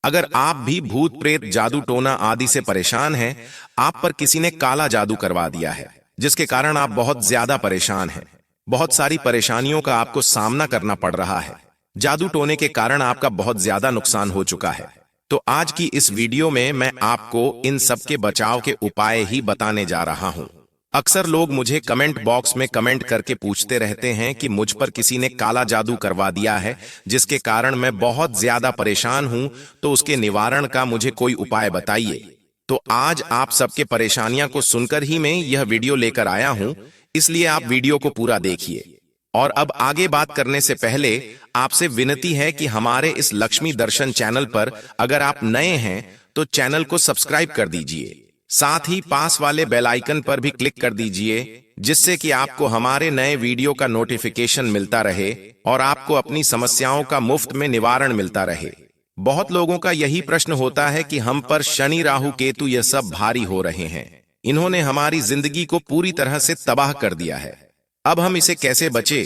अगर आप भी भूत प्रेत जादू टोना आदि से परेशान हैं, आप पर किसी ने काला जादू करवा दिया है, जिसके कारण आप बहुत ज्यादा परेशान हैं। बहुत सारी परेशानियों का आपको सामना करना पड़ रहा है। जादू टोने के कारण आपका बहुत ज्यादा नुकसान हो चुका है। तो आज की इस वीडियो में मैं आपको इन सब के बचाव के उपाय ही बताने जा रहा हूं। अक्सर लोग मुझे कमेंट बॉक्स में कमेंट करके पूछते रहते हैं कि मुझ पर किसी ने काला जादू करवा दिया है, जिसके कारण मैं बहुत ज्यादा परेशान हूं, तो उसके निवारण का मुझे कोई उपाय बताइए। तो आज आप सबके परेशानियां को सुनकर ही मैं यह वीडियो लेकर आया हूं, इसलिए आप वीडियो को पूरा देखिए। और अब आगे बात करने से पहले आपसे विनती है कि हमारे इस लक्ष्मी दर्शन चैनल पर अगर आप नए हैं तो चैनल को सब्सक्राइब कर दीजिए। साथ ही पास वाले बेल आइकन पर भी क्लिक कर दीजिए, जिससे कि आपको हमारे नए वीडियो का नोटिफिकेशन मिलता रहे और आपको अपनी समस्याओं का मुफ्त में निवारण मिलता रहे। बहुत लोगों का यही प्रश्न होता है कि हम पर शनि राहु केतु यह सब भारी हो रहे हैं। इन्होंने हमारी जिंदगी को पूरी तरह से तबाह कर दिया है। अब हम इसे कैसे बचे,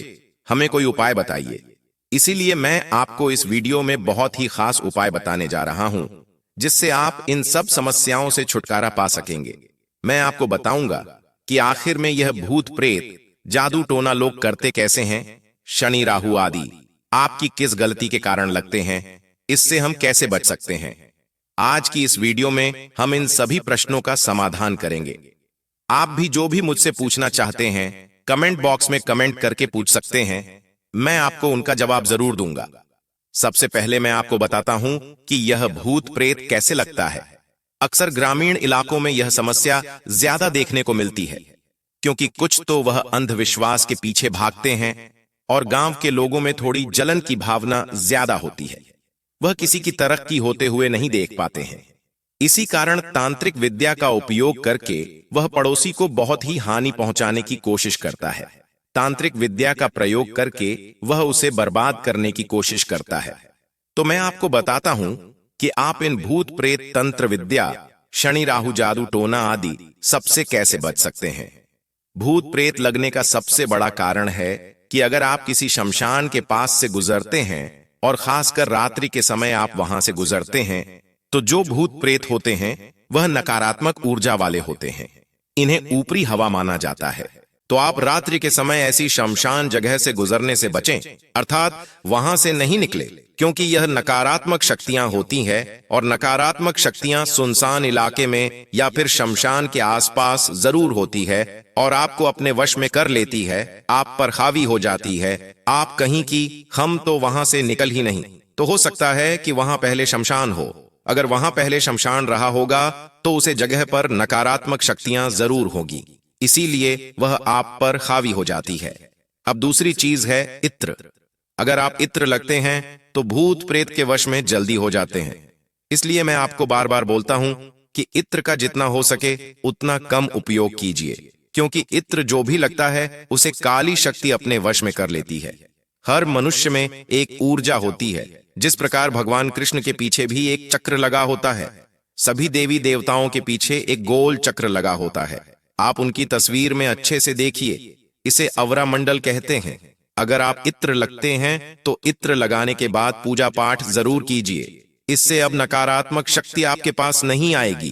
हमें कोई उपाय बताइए। इसीलिए मैं आपको इस वीडियो में बहुत ही खास उपाय बताने जा रहा हूं, जिससे आप इन सब समस्याओं से छुटकारा पा सकेंगे। मैं आपको बताऊंगा कि आखिर में यह भूत प्रेत जादू टोना लोग करते कैसे हैं, शनि राहु आदि आपकी किस गलती के कारण लगते हैं, इससे हम कैसे बच सकते हैं। आज की इस वीडियो में हम इन सभी प्रश्नों का समाधान करेंगे। आप भी जो भी मुझसे पूछना चाहते हैं कमेंट बॉक्स में कमेंट करके पूछ सकते हैं, मैं आपको उनका जवाब जरूर दूंगा। सबसे पहले मैं आपको बताता हूं कि यह भूत प्रेत कैसे लगता है। अक्सर ग्रामीण इलाकों में यह समस्या ज्यादा देखने को मिलती है, क्योंकि कुछ तो वह अंधविश्वास के पीछे भागते हैं और गांव के लोगों में थोड़ी जलन की भावना ज्यादा होती है। वह किसी की तरक्की होते हुए नहीं देख पाते हैं। इसी कारण तांत्रिक विद्या का उपयोग करके वह पड़ोसी को बहुत ही हानि पहुंचाने की कोशिश करता है। तांत्रिक विद्या का प्रयोग करके वह उसे बर्बाद करने की कोशिश करता है। तो मैं आपको बताता हूं कि आप इन भूत प्रेत तंत्र विद्या, शनि राहु जादू टोना आदि सबसे कैसे बच सकते हैं। भूत प्रेत लगने का सबसे बड़ा कारण है कि अगर आप किसी शमशान के पास से गुजरते हैं और खासकर रात्रि के समय आप वहां से गुजरते हैं, तो जो भूत प्रेत होते हैं वह नकारात्मक ऊर्जा वाले होते हैं। इन्हें ऊपरी हवा माना जाता है। तो आप रात्रि के समय ऐसी शमशान जगह से गुजरने से बचें, अर्थात वहां से नहीं निकले, क्योंकि यह नकारात्मक शक्तियां होती हैं और नकारात्मक शक्तियां सुनसान इलाके में या फिर शमशान के आसपास जरूर होती है और आपको अपने वश में कर लेती है, आप पर हावी हो जाती है। आप कहीं की हम तो वहां से निकल ही नहीं, तो हो सकता है कि वहां पहले शमशान हो। अगर वहां पहले शमशान रहा होगा तो उसे जगह पर नकारात्मक शक्तियां जरूर होगी, इसीलिए वह आप पर हावी हो जाती है। अब दूसरी चीज है इत्र। अगर आप इत्र लगते हैं तो भूत प्रेत के वश में जल्दी हो जाते हैं। इसलिए मैं आपको बार बार बोलता हूं कि इत्र का जितना हो सके उतना कम उपयोग कीजिए, क्योंकि इत्र जो भी लगता है उसे काली शक्ति अपने वश में कर लेती है। हर मनुष्य में एक ऊर्जा होती है, जिस प्रकार भगवान कृष्ण के पीछे भी एक चक्र लगा होता है। सभी देवी देवताओं के पीछे एक गोल चक्र लगा होता है। आप उनकी तस्वीर में अच्छे से देखिए, इसे अवरा मंडल कहते हैं। अगर आप इत्र लगते हैं तो इत्र लगाने के बाद पूजा पाठ जरूर कीजिए। इससे अब नकारात्मक शक्ति आपके पास नहीं आएगी,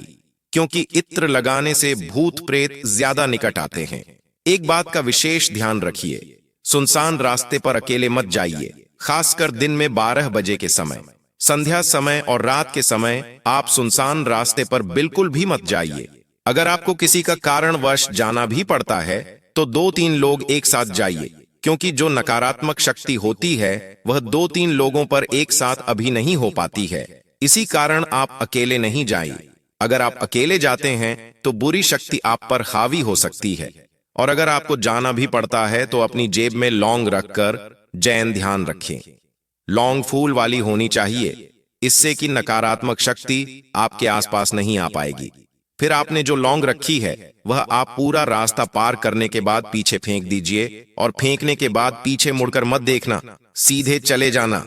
क्योंकि इत्र लगाने से भूत प्रेत ज्यादा निकट आते हैं। एक बात का विशेष ध्यान रखिए, सुनसान रास्ते पर अकेले मत जाइए, खासकर दिन में 12 बजे के समय, संध्या समय और रात के समय आप सुनसान रास्ते पर बिल्कुल भी मत जाइए। अगर आपको किसी का कारणवश जाना भी पड़ता है तो 2-3 लोग एक साथ जाइए, क्योंकि जो नकारात्मक शक्ति होती है वह 2-3 लोगों पर एक साथ अभी नहीं हो पाती है। इसी कारण आप अकेले नहीं जाइए। अगर आप अकेले जाते हैं तो बुरी शक्ति आप पर हावी हो सकती है। और अगर आपको जाना भी पड़ता है तो अपनी जेब में लौंग रखकर जैन ध्यान रखें। लौंग फूल वाली होनी चाहिए, इससे कि नकारात्मक शक्ति आपके आसपास नहीं आ पाएगी। फिर आपने जो लौंग रखी है वह आप पूरा रास्ता पार करने के बाद पीछे फेंक दीजिए, और फेंकने के बाद पीछे मुड़कर मत देखना, सीधे चले जाना।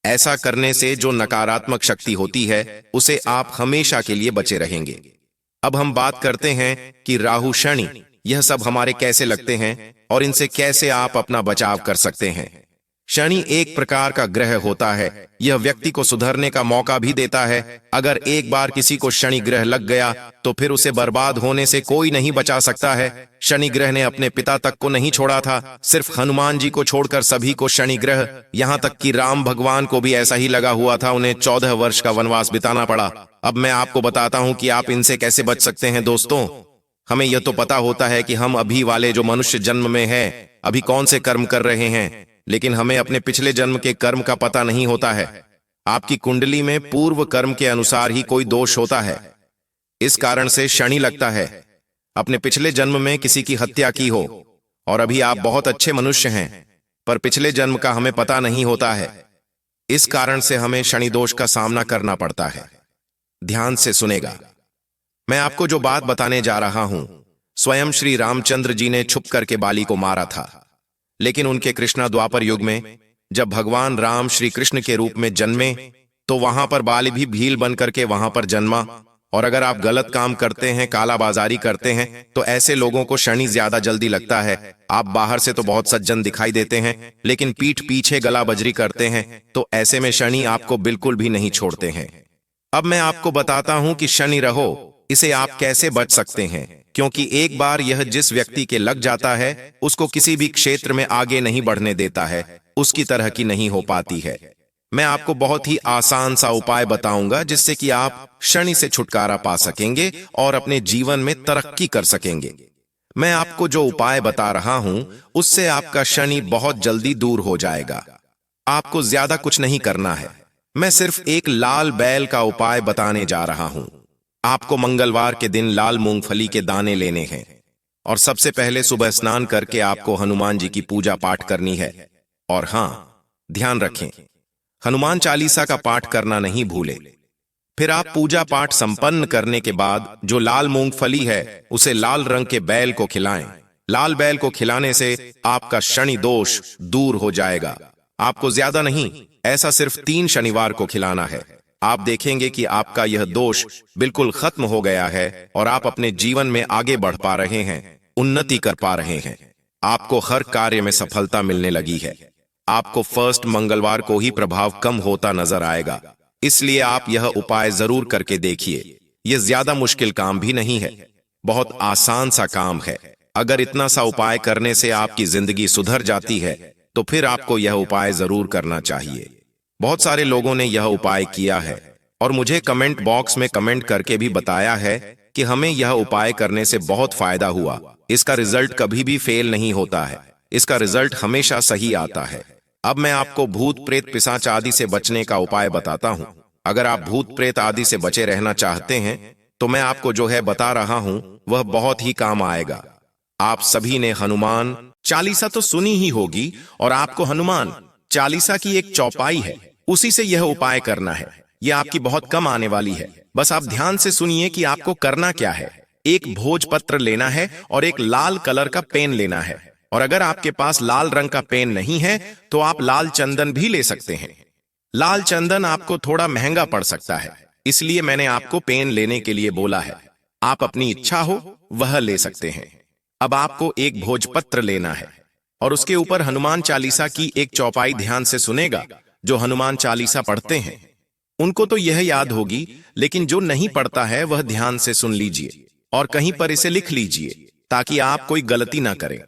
ऐसा करने से जो नकारात्मक शक्ति होती है उसे आप हमेशा के लिए बचे रहेंगे। अब हम बात करते हैं कि राहु शनि यह सब हमारे कैसे लगते हैं और इनसे कैसे आप अपना बचाव कर सकते हैं। शनि एक प्रकार का ग्रह होता है। यह व्यक्ति को सुधरने का मौका भी देता है। अगर एक बार किसी को शनि ग्रह लग गया तो फिर उसे बर्बाद होने से कोई नहीं बचा सकता है। शनि ग्रह ने अपने पिता तक को नहीं छोड़ा था, सिर्फ हनुमान जी को छोड़कर सभी को शनि ग्रह, यहाँ तक कि राम भगवान को भी ऐसा ही लगा हुआ था। उन्हें 14 वर्ष का वनवास बिताना पड़ा। अब मैं आपको बताता हूँ कि आप इनसे कैसे बच सकते हैं। दोस्तों, हमें यह तो पता होता है कि हम अभी वाले जो मनुष्य जन्म में है अभी कौन से कर्म कर रहे हैं, लेकिन हमें अपने पिछले जन्म के कर्म का पता नहीं होता है। आपकी कुंडली में पूर्व कर्म के अनुसार ही कोई दोष होता है, इस कारण से शनि लगता है। अपने पिछले जन्म में किसी की हत्या की हो और अभी आप बहुत अच्छे मनुष्य हैं, पर पिछले जन्म का हमें पता नहीं होता है, इस कारण से हमें शनि दोष का सामना करना पड़ता है। ध्यान से सुनेगा। मैं आपको जो बात बताने जा रहा हूं, स्वयं श्री रामचंद्र जी ने छुप करके बाली को मारा था। लेकिन उनके कृष्णा द्वापर युग में जब भगवान राम श्री कृष्ण के रूप में जन्मे तो वहां पर बाली भी भील बन करके वहां पर जन्मा। और अगर आप गलत काम करते हैं, कालाबाजारी करते हैं, तो ऐसे लोगों को शनि ज्यादा जल्दी लगता है। आप बाहर से तो बहुत सज्जन दिखाई देते हैं, लेकिन पीठ पीछे गला बजरी करते हैं, तो ऐसे में शनि आपको बिल्कुल भी नहीं छोड़ते हैं। अब मैं आपको बताता हूं कि शनि रहो इसे आप कैसे बच सकते हैं, क्योंकि एक बार यह जिस व्यक्ति के लग जाता है उसको किसी भी क्षेत्र में आगे नहीं बढ़ने देता है, उसकी तरह की नहीं हो पाती है। मैं आपको बहुत ही आसान सा उपाय बताऊंगा जिससे कि आप शनि से छुटकारा पा सकेंगे और अपने जीवन में तरक्की कर सकेंगे। मैं आपको जो उपाय बता रहा हूं उससे आपका शनि बहुत जल्दी दूर हो जाएगा। आपको ज्यादा कुछ नहीं करना है, मैं सिर्फ एक लाल बैल का उपाय बताने जा रहा हूं। आपको मंगलवार के दिन लाल मूंगफली के दाने लेने हैं और सबसे पहले सुबह स्नान करके आपको हनुमान जी की पूजा पाठ करनी है। और हां, ध्यान रखें, हनुमान चालीसा का पाठ करना नहीं भूले। फिर आप पूजा पाठ संपन्न करने के बाद जो लाल मूंगफली है उसे लाल रंग के बैल को खिलाएं। लाल बैल को खिलाने से आपका शनि दोष दूर हो जाएगा। आपको ज्यादा नहीं, ऐसा सिर्फ 3 शनिवार को खिलाना है। आप देखेंगे कि आपका यह दोष बिल्कुल खत्म हो गया है और आप अपने जीवन में आगे बढ़ पा रहे हैं, उन्नति कर पा रहे हैं। आपको हर कार्य में सफलता मिलने लगी है। आपको फर्स्ट मंगलवार को ही प्रभाव कम होता नजर आएगा, इसलिए आप यह उपाय जरूर करके देखिए। यह ज्यादा मुश्किल काम भी नहीं है, बहुत आसान सा काम है। अगर इतना सा उपाय करने से आपकी जिंदगी सुधर जाती है तो फिर आपको यह उपाय जरूर करना चाहिए। बहुत सारे लोगों ने यह उपाय किया है और मुझे कमेंट बॉक्स में कमेंट करके भी बताया है कि हमें यह उपाय करने से बहुत फायदा हुआ। इसका रिजल्ट कभी भी फेल नहीं होता है, इसका रिजल्ट हमेशा सही आता है। अब मैं आपको भूत प्रेत पिशाच आदि से बचने का उपाय बताता हूं। अगर आप भूत प्रेत आदि से बचे रहना चाहते हैं तो मैं आपको जो है बता रहा हूं वह बहुत ही काम आएगा। आप सभी ने हनुमान चालीसा तो सुनी ही होगी और आपको हनुमान चालीसा की एक चौपाई है, उसी से यह उपाय करना है। यह आपकी बहुत कम आने वाली है। बस आप ध्यान से सुनिए कि आपको करना क्या है। एक भोजपत्र लेना है और एक लाल कलर का पेन लेना है। और अगर आपके पास लाल रंग का पेन नहीं है तो आप लाल चंदन भी ले सकते हैं। लाल चंदन आपको थोड़ा महंगा पड़ सकता है, इसलिए मैंने आपको पेन लेने के लिए बोला है। आप अपनी इच्छा हो वह ले सकते हैं। अब आपको एक भोजपत्र लेना है और उसके ऊपर हनुमान चालीसा की एक चौपाई ध्यान से सुनेगा। जो हनुमान चालीसा पढ़ते हैं उनको तो यह याद होगी, लेकिन जो नहीं पढ़ता है वह ध्यान से सुन लीजिए और कहीं पर इसे लिख लीजिए ताकि आप कोई गलती ना करें।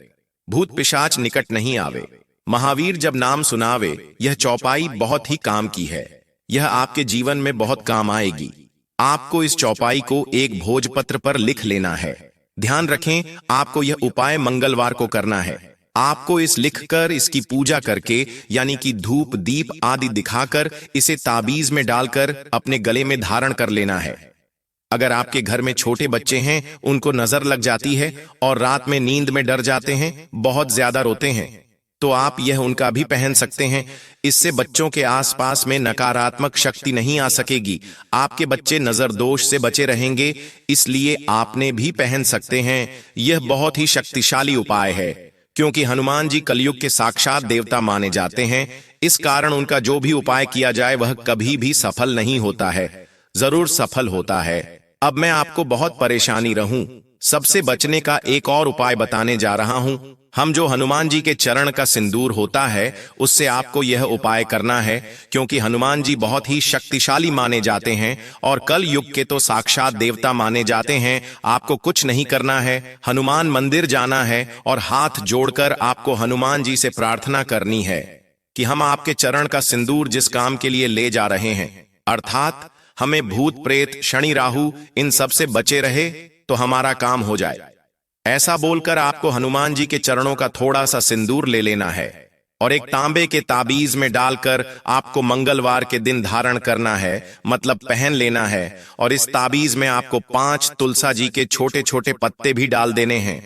भूत पिशाच निकट नहीं आवे, महावीर जब नाम सुनावे। यह चौपाई बहुत ही काम की है, यह आपके जीवन में बहुत काम आएगी। आपको इस चौपाई को एक भोजपत्र पर लिख लेना है। ध्यान रखें, आपको यह उपाय मंगलवार को करना है। आपको इस लिखकर इसकी पूजा करके यानी कि धूप दीप आदि दिखाकर इसे ताबीज में डालकर अपने गले में धारण कर लेना है। अगर आपके घर में छोटे बच्चे हैं, उनको नजर लग जाती है और रात में नींद में डर जाते हैं, बहुत ज्यादा रोते हैं, तो आप यह उनका भी पहन सकते हैं। इससे बच्चों के आसपास में नकारात्मक शक्ति नहीं आ सकेगी, आपके बच्चे नजर दोष से बचे रहेंगे, इसलिए आपने भी पहन सकते हैं। यह बहुत ही शक्तिशाली उपाय है, क्योंकि हनुमान जी कलयुग के साक्षात देवता माने जाते हैं। इस कारण उनका जो भी उपाय किया जाए वह कभी भी सफल नहीं होता है, जरूर सफल होता है। अब मैं आपको बहुत परेशानी रहूं, सबसे बचने का एक और उपाय बताने जा रहा हूं। हम जो हनुमान जी के चरण का सिंदूर होता है, उससे आपको यह उपाय करना है, क्योंकि हनुमान जी बहुत ही शक्तिशाली माने जाते हैं और कल युग के तो साक्षात देवता माने जाते हैं। आपको कुछ नहीं करना है, हनुमान मंदिर जाना है और हाथ जोड़कर आपको हनुमान जी से प्रार्थना करनी है कि हम आपके चरण का सिंदूर जिस काम के लिए ले जा रहे हैं, अर्थात हमें भूत प्रेत शनि राहु इन सब से बचे रहे, तो हमारा काम हो जाए। ऐसा बोलकर आपको हनुमान जी के चरणों का थोड़ा सा सिंदूर ले लेना है और एक तांबे के ताबीज में डालकर आपको मंगलवार के दिन धारण करना है, मतलब पहन लेना है। और इस ताबीज में आपको 5 तुलसा जी के छोटे छोटे पत्ते भी डाल देने हैं।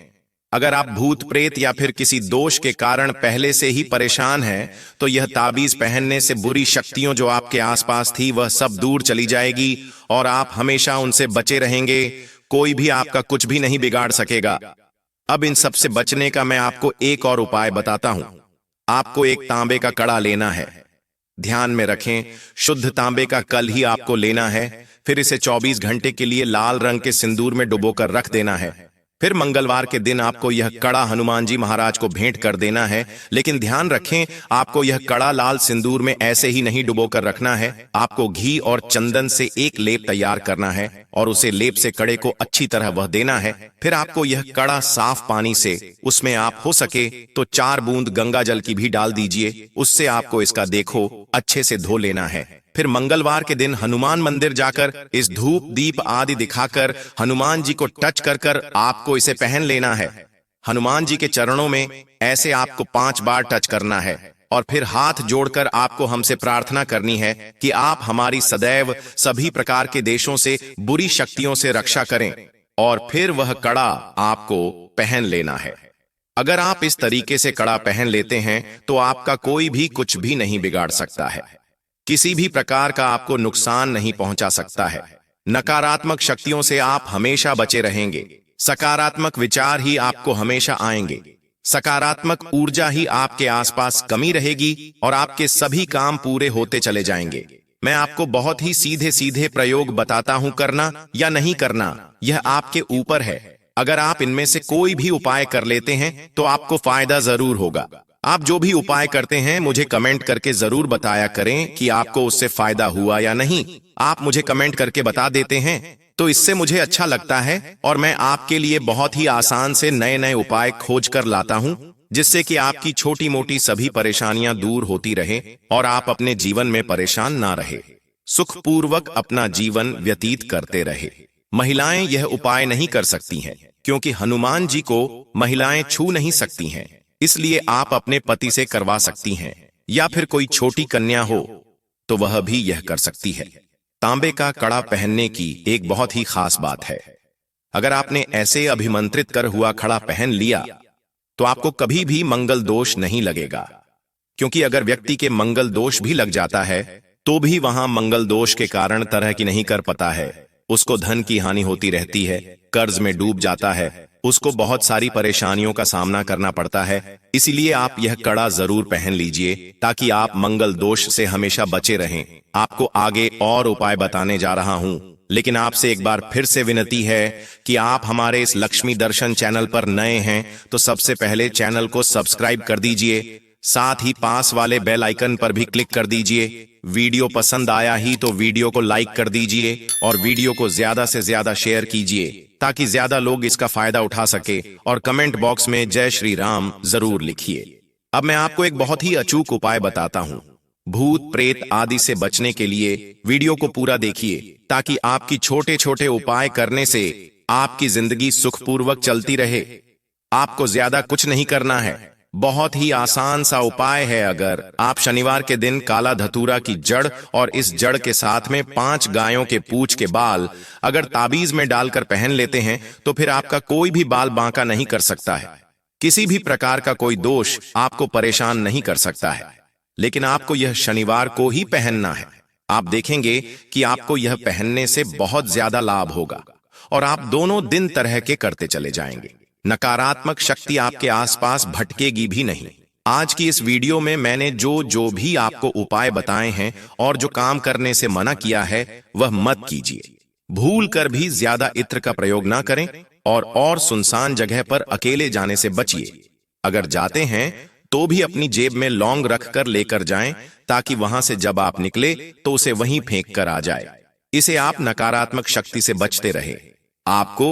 अगर आप भूत प्रेत या फिर किसी दोष के कारण पहले से ही परेशान हैं, तो यह ताबीज पहनने से बुरी शक्तियों जो आपके आसपास थी वह सब दूर चली जाएगी और आप हमेशा उनसे बचे रहेंगे। कोई भी आपका कुछ भी नहीं बिगाड़ सकेगा। अब इन सब से बचने का मैं आपको एक और उपाय बताता हूं। आपको एक तांबे का कड़ा लेना है। ध्यान में रखें, शुद्ध तांबे का कल ही आपको लेना है। फिर इसे 24 घंटे के लिए लाल रंग के सिंदूर में डुबोकर रख देना है। फिर मंगलवार के दिन आपको यह कड़ा हनुमान जी महाराज को भेंट कर देना है। लेकिन ध्यान रखें, आपको यह कड़ा लाल सिंदूर में ऐसे ही नहीं डुबोकर रखना है। आपको घी और चंदन से एक लेप तैयार करना है और उसे लेप से कड़े को अच्छी तरह वह देना है। फिर आपको यह कड़ा साफ पानी से, उसमें आप हो सके तो 4 बूंद गंगा जल की भी डाल दीजिए। उससे आपको इसका देखो अच्छे से धो लेना है। फिर मंगलवार के दिन हनुमान मंदिर जाकर इस धूप दीप आदि दिखाकर हनुमान जी को टच कर कर आपको इसे पहन लेना है। हनुमान जी के चरणों में ऐसे आपको 5 बार टच करना है और फिर हाथ जोड़कर आपको हमसे प्रार्थना करनी है कि आप हमारी सदैव सभी प्रकार के देशों से बुरी शक्तियों से रक्षा करें। और फिर वह कड़ा आपको पहन लेना है। अगर आप इस तरीके से कड़ा पहन लेते हैं तो आपका कोई भी कुछ भी नहीं बिगाड़ सकता है। किसी भी प्रकार का आपको नुकसान नहीं पहुंचा सकता है। नकारात्मक शक्तियों से आप हमेशा बचे रहेंगे। सकारात्मक विचार ही आपको हमेशा आएंगे। सकारात्मक ऊर्जा ही आपके आसपास कमी रहेगी और आपके सभी काम पूरे होते चले जाएंगे। मैं आपको बहुत ही सीधे सीधे प्रयोग बताता हूं, करना या नहीं करना यह आपके ऊपर है। अगर आप इनमें से कोई भी उपाय कर लेते हैं तो आपको फायदा जरूर होगा। आप जो भी उपाय करते हैं मुझे कमेंट करके जरूर बताया करें कि आपको उससे फायदा हुआ या नहीं। आप मुझे कमेंट करके बता देते हैं तो इससे मुझे अच्छा लगता है और मैं आपके लिए बहुत ही आसान से नए नए उपाय खोज कर लाता हूं, जिससे कि आपकी छोटी मोटी सभी परेशानियां दूर होती रहे और आप अपने जीवन में परेशान ना रहे, सुखपूर्वक अपना जीवन व्यतीत करते रहे। महिलाएं यह उपाय नहीं कर सकती हैं, क्योंकि हनुमान जी को महिलाएं छू नहीं सकती हैं। इसलिए आप अपने पति से करवा सकती हैं, या फिर कोई छोटी कन्या हो तो वह भी यह कर सकती है। तांबे का कड़ा पहनने की एक बहुत ही खास बात है। अगर आपने ऐसे अभिमंत्रित कर हुआ कड़ा पहन लिया तो आपको कभी भी मंगल दोष नहीं लगेगा, क्योंकि अगर व्यक्ति के मंगल दोष भी लग जाता है तो भी वहां मंगल दोष के कारण तरह की नहीं कर पाता है। उसको धन की हानि होती रहती है, कर्ज में डूब जाता है, उसको बहुत सारी परेशानियों का सामना करना पड़ता है। इसीलिए आप यह कड़ा जरूर पहन लीजिए ताकि आप मंगल दोष से हमेशा बचे रहें। आपको आगे और उपाय बताने जा रहा हूं, लेकिन आपसे एक बार फिर से विनती है कि आप हमारे इस लक्ष्मी दर्शन चैनल पर नए हैं तो सबसे पहले चैनल को सब्सक्राइब कर दीजिए, साथ ही पास वाले बेल आइकन पर भी क्लिक कर दीजिए। वीडियो पसंद आया ही तो वीडियो को लाइक कर दीजिए और वीडियो को ज्यादा से ज्यादा शेयर कीजिए ताकि ज्यादा लोग इसका फायदा उठा सके। और कमेंट बॉक्स में जय श्री राम जरूर लिखिए। अब मैं आपको एक बहुत ही अचूक उपाय बताता हूं। भूत प्रेत आदि से बचने के लिए वीडियो को पूरा देखिए ताकि आपकी छोटे छोटे उपाय करने से आपकी जिंदगी सुखपूर्वक चलती रहे। आपको ज्यादा कुछ नहीं करना है, बहुत ही आसान सा उपाय है। अगर आप शनिवार के दिन काला धतूरा की जड़ और इस जड़ के साथ में 5 गायों के पूंछ के बाल अगर ताबीज में डालकर पहन लेते हैं तो फिर आपका कोई भी बाल बांका नहीं कर सकता है। किसी भी प्रकार का कोई दोष आपको परेशान नहीं कर सकता है। लेकिन आपको यह शनिवार को ही पहनना है। आप देखेंगे कि आपको यह पहनने से बहुत ज्यादा लाभ होगा और आप दोनों दिन तरह के करते चले जाएंगे। नकारात्मक शक्ति आपके आसपास भटकेगी भी नहीं। आज की इस वीडियो में मैंने जो भी आपको उपाय बताए हैं और जो काम करने से मना किया है वह मत कीजिए। भूल कर भी ज्यादा इत्र का प्रयोग ना करें और सुनसान जगह पर अकेले जाने से बचिए। अगर जाते हैं तो भी अपनी जेब में लौंग रख कर लेकर जाएं, ताकि वहां से जब आप निकले तो उसे वहीं फेंक कर आ जाए। इसे आप नकारात्मक शक्ति से बचते रहे। आपको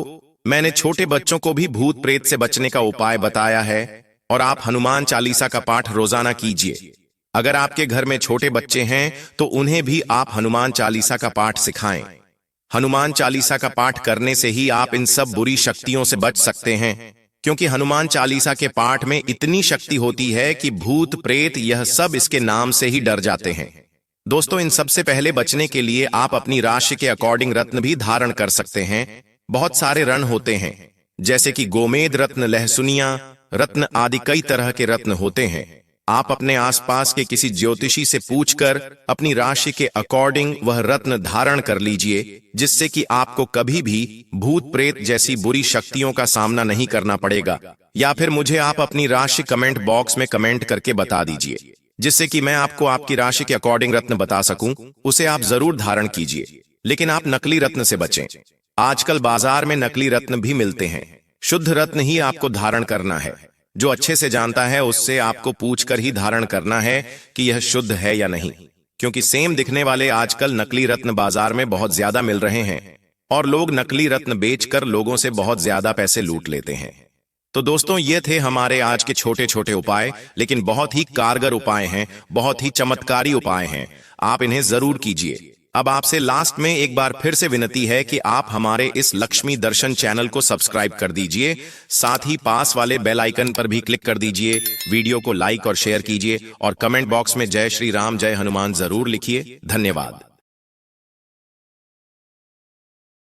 मैंने छोटे बच्चों को भी भूत प्रेत से बचने का उपाय बताया है, और आप हनुमान चालीसा का पाठ रोजाना कीजिए। अगर आपके घर में छोटे बच्चे हैं तो उन्हें भी आप हनुमान चालीसा का पाठ सिखाएं। हनुमान चालीसा का पाठ करने से ही आप इन सब बुरी शक्तियों से बच सकते हैं, क्योंकि हनुमान चालीसा के पाठ में इतनी शक्ति होती है कि भूत प्रेत यह सब इसके नाम से ही डर जाते हैं। दोस्तों, इन सब से पहले बचने के लिए आप अपनी राशि के अकॉर्डिंग रत्न भी धारण कर सकते हैं। बहुत सारे रत्न होते हैं, जैसे कि गोमेद रत्न, लहसुनिया रत्न आदि कई तरह के रत्न होते हैं। आप अपने आसपास के किसी ज्योतिषी से पूछकर अपनी राशि के अकॉर्डिंग वह रत्न धारण कर लीजिए, जिससे कि आपको कभी भी भूत प्रेत जैसी बुरी शक्तियों का सामना नहीं करना पड़ेगा। या फिर मुझे आप अपनी राशि कमेंट बॉक्स में कमेंट करके बता दीजिए, जिससे कि मैं आपको आपकी राशि के अकॉर्डिंग रत्न बता सकूं। उसे आप जरूर धारण कीजिए, लेकिन आप नकली रत्न से बचें। आजकल बाजार में नकली रत्न भी मिलते हैं। शुद्ध रत्न ही आपको धारण करना है। जो अच्छे से जानता है उससे आपको पूछकर ही धारण करना है कि यह शुद्ध है या नहीं, क्योंकि सेम दिखने वाले आजकल नकली रत्न बाजार में बहुत ज्यादा मिल रहे हैं, और लोग नकली रत्न बेचकर लोगों से बहुत ज्यादा पैसे लूट लेते हैं। तो दोस्तों, ये थे हमारे आज के छोटे छोटे उपाय, लेकिन बहुत ही कारगर उपाय हैं, बहुत ही चमत्कारी उपाय हैं। आप इन्हें जरूर कीजिए। अब आपसे लास्ट में एक बार फिर से विनती है कि आप हमारे इस लक्ष्मी दर्शन चैनल को सब्सक्राइब कर दीजिए, साथ ही पास वाले बेल आइकन पर भी क्लिक कर दीजिए। वीडियो को लाइक और शेयर कीजिए, और कमेंट बॉक्स में जय श्री राम, जय हनुमान जरूर लिखिए। धन्यवाद।